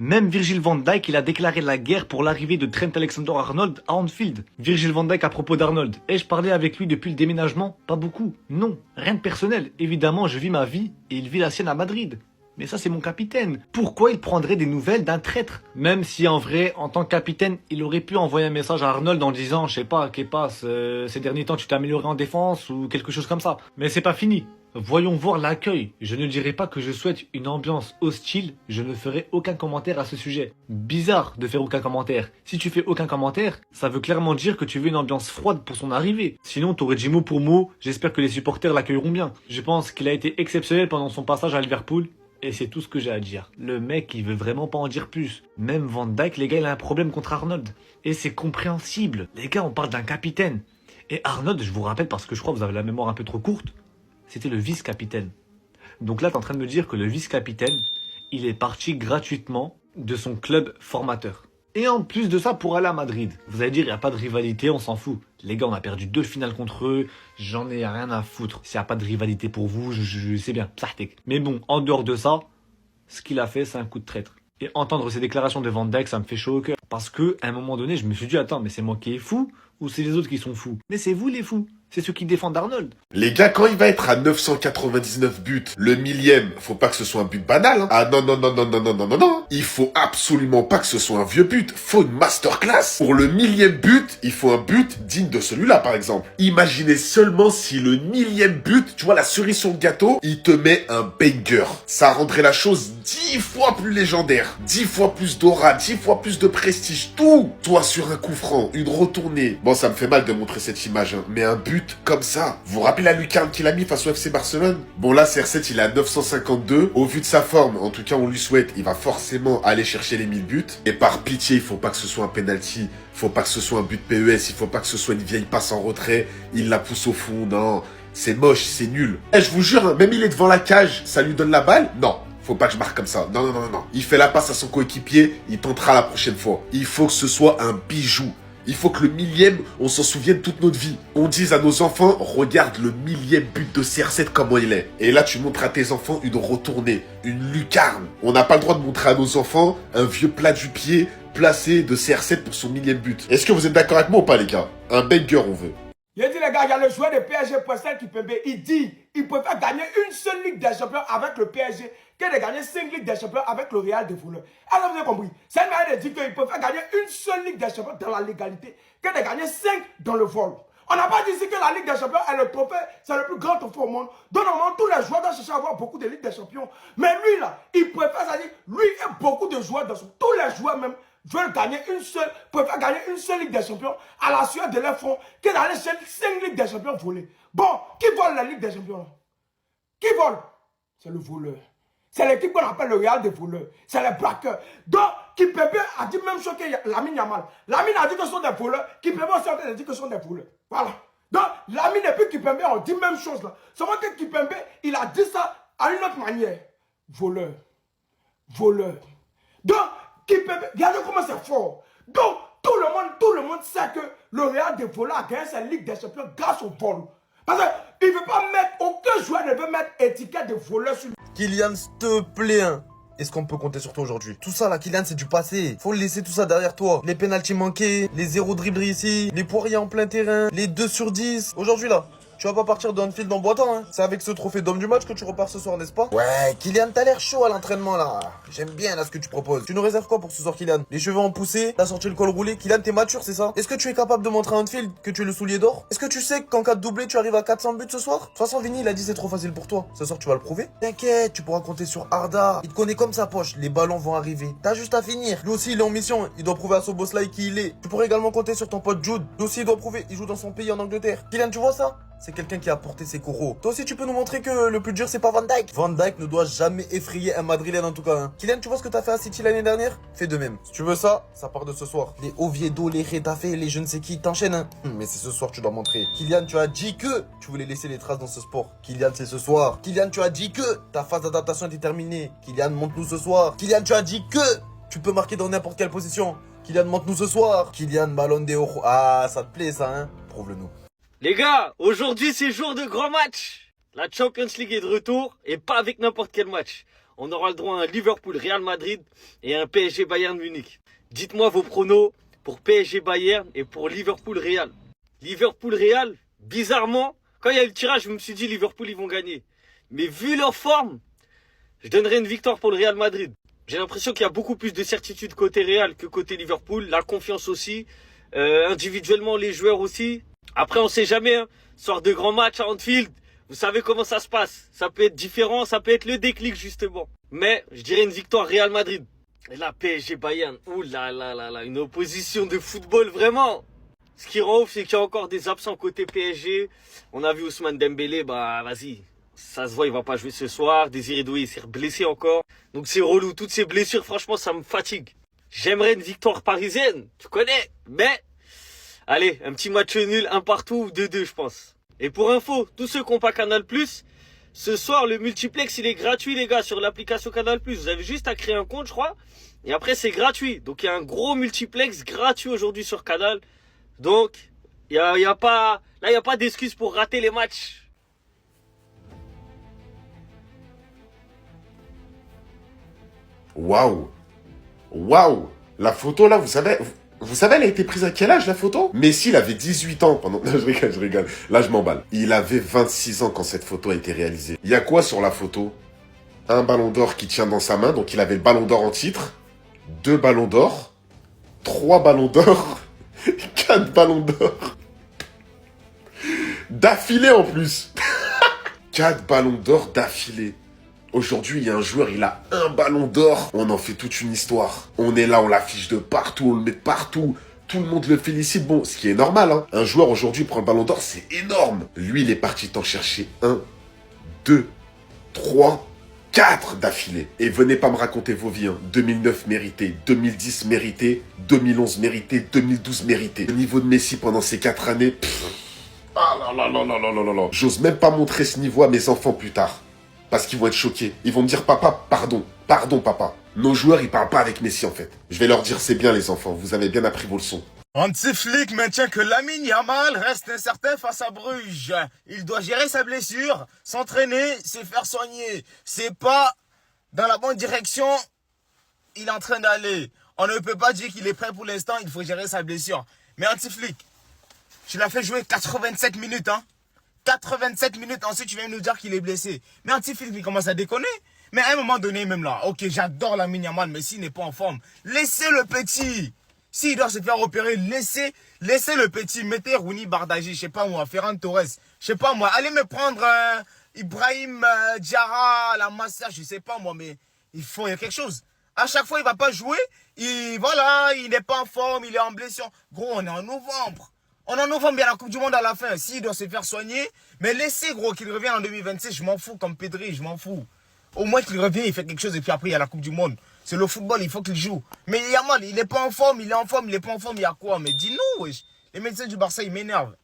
Même Virgil van Dijk, il a déclaré la guerre pour l'arrivée de Trent Alexander-Arnold à Anfield. Virgil van Dijk à propos d'Arnold. Ai-je parlé avec lui depuis le déménagement? Pas beaucoup. Non, rien de personnel. Évidemment, je vis ma vie et il vit la sienne à Madrid. Mais ça, c'est mon capitaine. Pourquoi il prendrait des nouvelles d'un traître? Même si, en vrai, en tant que capitaine, il aurait pu envoyer un message à Arnold en disant, je sais pas, Kepa, ces derniers temps, tu t'es amélioré en défense ou quelque chose comme ça. Mais c'est pas fini. Voyons voir l'accueil. Je ne dirai pas que je souhaite une ambiance hostile, je ne ferai aucun commentaire à ce sujet. Bizarre de faire aucun commentaire. Si tu fais aucun commentaire, ça veut clairement dire que tu veux une ambiance froide pour son arrivée. Sinon, t'aurais dit mot pour mot, j'espère que les supporters l'accueilleront bien. Je pense qu'il a été exceptionnel pendant son passage à Liverpool. Et c'est tout ce que j'ai à dire. Le mec, il veut vraiment pas en dire plus. Même Van Dijk, les gars, il a un problème contre Arnold. Et c'est compréhensible. Les gars, on parle d'un capitaine. Et Arnold, je vous rappelle, parce que je crois que vous avez la mémoire un peu trop courte, c'était le vice-capitaine. Donc là, t'es en train de me dire que le vice-capitaine, il est parti gratuitement de son club formateur. Et en plus de ça, pour aller à Madrid. Vous allez dire, il n'y a pas de rivalité, on s'en fout. Les gars, on a perdu 2 finales contre eux, j'en ai rien à foutre. S'il n'y a pas de rivalité pour vous, je sais bien, psahtek. Mais bon, en dehors de ça, ce qu'il a fait, c'est un coup de traître. Et entendre ces déclarations de Van Dijk, ça me fait chaud au cœur. Parce que, à un moment donné, je me suis dit, attends, mais c'est moi qui est fou ou c'est les autres qui sont fous? Mais c'est vous les fous. C'est ceux qui défendent Arnold. Les gars, quand il va être à 999 buts, le millième, faut pas que ce soit un but banal, hein. Ah non, non, non, non, non, non, non, non, non. Il faut absolument pas que ce soit un vieux but. Faut une masterclass. Pour le millième but, il faut un but digne de celui-là, par exemple. Imaginez seulement si le millième but, tu vois, la cerise sur le gâteau, il te met un banger. Ça rendrait la chose 10 fois plus légendaire, 10 fois plus d'aura, 10 fois plus de prestige, tout. Toi, sur un coup franc, une retournée. Bon, ça me fait mal de montrer cette image, hein, mais un but comme ça. Vous vous rappelez la lucarne qu'il a mis face au FC Barcelone? Bon là, CR7, il est à 952. Au vu de sa forme, en tout cas, on lui souhaite, il va forcément aller chercher les 1000 buts. Et par pitié, il faut pas que ce soit un penalty, il faut pas que ce soit un but PES, il faut pas que ce soit une vieille passe en retrait, il la pousse au fond, non. C'est moche, c'est nul. Eh, je vous jure, hein, même il est devant la cage, ça lui donne la balle? Non. Faut pas que je marque comme ça. Non, non, non, non. Il fait la passe à son coéquipier, il tentera la prochaine fois. Il faut que ce soit un bijou. Il faut que le millième, on s'en souvienne toute notre vie. On dise à nos enfants, regarde le millième but de CR7 comment il est. Et là, tu montres à tes enfants une retournée, une lucarne. On n'a pas le droit de montrer à nos enfants un vieux plat du pied placé de CR7 pour son millième but. Est-ce que vous êtes d'accord avec moi ou pas, les gars? Un banger, on veut. Il dit les gars, il y a le joueur de PSG, Prestel Kimpembe, il dit il préfère gagner une seule Ligue des Champions avec le PSG que de gagner 5 Ligues des Champions avec le Real de voleurs. Alors vous avez compris, c'est une manière de dire qu'il préfère gagner une seule Ligue des Champions dans la légalité que de gagner 5 dans le vol. On n'a pas dit ici que la Ligue des Champions est le trophée, c'est le plus grand trophée au monde. Donc normalement, tous les joueurs doivent chercher à avoir beaucoup de Ligues des Champions. Mais lui là, il préfère, c'est-à-dire, lui et beaucoup de joueurs, tous les joueurs même, veulent gagner préfèrent gagner une seule Ligue des Champions à la sueur de leur front que d'aller chercher 5 Ligues des Champions volées. Bon, qui vole la Ligue des Champions là? Qui vole? C'est le voleur. C'est l'équipe qu'on appelle le Real des voleurs. C'est les braqueurs. Donc, Kimpembe a dit même chose que Lamine Yamal. Lamine a dit que ce sont des voleurs. Kimpembe aussi a dit que ce sont des voleurs. Voilà. Donc, Lamine et puis Kimpembe ont dit même chose là. Seulement que Kimpembe, il a dit ça à une autre manière. Voleur. Voleur. Donc, Kimpembe, regardez comment c'est fort. Donc, tout le monde sait que le Real des voleurs a gagné sa Ligue des Champions grâce au vol. Parce qu'il ne veut pas mettre, aucun joueur ne veut mettre étiquette de voleur sur lui. Kylian, s'il te plaît, hein. Est-ce qu'on peut compter sur toi aujourd'hui? Tout ça là, Kylian, c'est du passé. Faut laisser tout ça derrière toi. Les pénaltys manqués, les 0 dribbles ici, les poiriers en plein terrain, les 2 sur 10. Aujourd'hui là, tu vas pas partir d'Anfield en boitant, hein. C'est avec ce trophée d'homme du match que tu repars ce soir, n'est-ce pas? Ouais, Kylian, t'as l'air chaud à l'entraînement là. J'aime bien là ce que tu proposes. Tu nous réserves quoi pour ce soir, Kylian? Les cheveux en poussée, t'as sorti le col roulé. Kylian, t'es mature, c'est ça? Est-ce que tu es capable de montrer à Anfield que tu es le soulier d'or? Est-ce que tu sais qu'en cas de doublé, tu arrives à 400 buts ce soir? De toute façon, Vini, il a dit c'est trop facile pour toi. Ce soir, tu vas le prouver. T'inquiète, tu pourras compter sur Arda. Il te connaît comme sa poche. Les ballons vont arriver. T'as juste à finir. Lui aussi, il est en mission. Il doit prouver à ce boss là qui il est. Tu pourrais également compter sur ton pote Jude. Lui aussi, il doit prouver. Il joue dans son pays en Angleterre. Kylian, tu vois ça? C'est quelqu'un qui a porté ses coraux. Toi aussi, tu peux nous montrer que le plus dur, c'est pas Van Dijk. Van Dijk ne doit jamais effrayer un Madrilène en tout cas. Hein. Kylian, tu vois ce que t'as fait à City l'année dernière? Fais de même. Si tu veux ça, ça part de ce soir. Les Oviedo, les Retafe, les je ne sais qui t'enchaînent. Hein. Mais c'est ce soir que tu dois montrer. Kylian, tu as dit que tu voulais laisser les traces dans ce sport. Kylian, c'est ce soir. Kylian, tu as dit que ta phase d'adaptation était terminée. Kylian, montre-nous ce soir. Kylian, tu as dit que tu peux marquer dans n'importe quelle position. Kylian, montre-nous ce soir. Kylian, ballon de oro. Ah, ça te plaît ça, hein? Prouve-le-nous. Les gars, aujourd'hui c'est jour de grand match. La Champions League est de retour et pas avec n'importe quel match. on aura le droit à un Liverpool-Real Madrid et un PSG-Bayern Munich. Dites-moi vos pronos pour PSG-Bayern et pour Liverpool-Real. Liverpool-Real, bizarrement, quand il y a eu le tirage, je me suis dit Liverpool, ils vont gagner. Mais vu leur forme, je donnerais une victoire pour le Real Madrid. J'ai l'impression qu'il y a beaucoup plus de certitude côté Real que côté Liverpool. La confiance aussi. Individuellement, les joueurs aussi. Après, on sait jamais. Hein. Sort de grands matchs à Anfield. Vous savez comment ça se passe. Ça peut être différent. Ça peut être le déclic, justement. Mais je dirais une victoire Real Madrid. Et là, PSG Bayern. Ouh là là là là. Une opposition de football, vraiment. Ce qui rend ouf, c'est qu'il y a encore des absents côté PSG. On a vu Ousmane Dembélé. Bah, vas-y. Ça se voit, il va pas jouer ce soir. Désiré Doué, il s'est blessé encore. Donc c'est relou. Toutes ces blessures, franchement, ça me fatigue. J'aimerais une victoire parisienne, tu connais. Mais, allez, un petit match nul, un partout ou 2-2, je pense. Et pour info, tous ceux qui n'ont pas Canal+, ce soir, le multiplex, il est gratuit, les gars, sur l'application Canal+. Vous avez juste à créer un compte, je crois. Et après, c'est gratuit. Donc, il y a un gros multiplex gratuit aujourd'hui sur Canal. Donc, il y a pas d'excuse pour rater les matchs. Waouh. Waouh. La photo là, vous savez, elle a été prise à quel âge la photo? Messi, il avait 18 ans pendant... Non, je rigole. Là, je m'emballe. Il avait 26 ans quand cette photo a été réalisée. Il y a quoi sur la photo? Un ballon d'or qui tient dans sa main, donc il avait le ballon d'or en titre. 2 ballons d'or. 3 ballons d'or. 4 ballons d'or. D'affilée en plus. 4 ballons d'or d'affilée. Aujourd'hui, il y a un joueur, il a un ballon d'or. On en fait toute une histoire. On est là, on l'affiche de partout, on le met de partout. Tout le monde le félicite. Bon, ce qui est normal, hein. Un joueur aujourd'hui prend le ballon d'or, c'est énorme. Lui, il est parti t'en chercher 1, 2, 3, 4 d'affilée. Et venez pas me raconter vos vies, hein. 2009 mérité, 2010 mérité, 2011 mérité, 2012 mérité. Le niveau de Messi pendant ces 4 années... Ah là là là là là là là là. J'ose même pas montrer ce niveau à mes enfants plus tard. Parce qu'ils vont être choqués. Ils vont me dire, papa, pardon. Pardon, papa. Nos joueurs, ils parlent pas avec Messi, en fait. Je vais leur dire, c'est bien, les enfants. Vous avez bien appris vos leçons. Hansi Flick maintient que Lamine Yamal reste incertain face à Bruges. Il doit gérer sa blessure, s'entraîner, se faire soigner. C'est pas dans la bonne direction il est en train d'aller. On ne peut pas dire qu'il est prêt pour l'instant, il faut gérer sa blessure. Mais Hansi Flick, tu l'as fait jouer 87 minutes, hein. 87 minutes, ensuite tu viens nous dire qu'il est blessé. Mais Hansi Flick, il commence à déconner. Mais à un moment donné, même là, ok, j'adore Lamine Yamal, mais s'il n'est pas en forme, laissez le petit. S'il doit se faire opérer, laissez le petit. Mettez Rouni Bardaji, je sais pas moi, Ferran Torres, je sais pas moi. Allez me prendre Ibrahim Diarra, la Master, je sais pas moi, mais il faut quelque chose. À chaque fois, il va pas jouer. Voilà, il n'est pas en forme, il est en blessure. Gros, on est en novembre. On est en novembre, il y a la Coupe du Monde à la fin. S'il doit se faire soigner, mais laissez, gros, qu'il revienne en 2026. Je m'en fous, comme Pedri, je m'en fous. Au moins qu'il revienne, il fait quelque chose et puis après, il y a la Coupe du Monde. C'est le football, il faut qu'il joue. Mais Yamal, il n'est pas en forme, il est en forme, il n'est pas en forme, il y a quoi? Mais dis-nous, wesh. Les médecins du Barça, ils m'énervent.